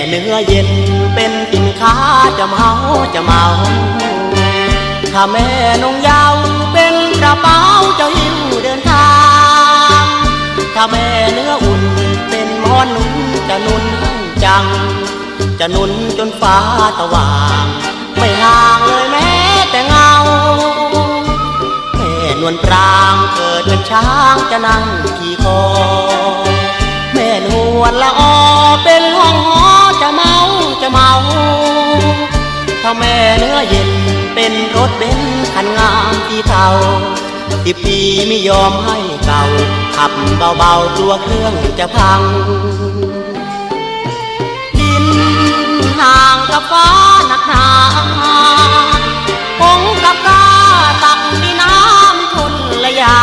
เนื้อเย็นเป็นสินค้าจะเมาถ้าแม่นงยาวเป็นกระเป๋าจะหิ้วเดินทางถ้าแม่เนื้ออุ่นเป็นหมอนนุ่นจะนุ่นให้จังจะนุ่นจนฟ้าสว่างไม่ห่างเลยแม้แต่เงาแม่นวลปรางเกิดเป็นช้างจะนั่งขี่คอแม่นวลละออเป็นห้องหอจะเมาถ้าแม่เนื้อเย็นเป็นรถเบนซ์คันงามที่เทา10 ปีไม่ยอมให้เก่าขับเบาๆตัวเครื่องจะพังดินห่างกับฟ้าหนักหนาคงกับกาตักดินน้ำทนละยา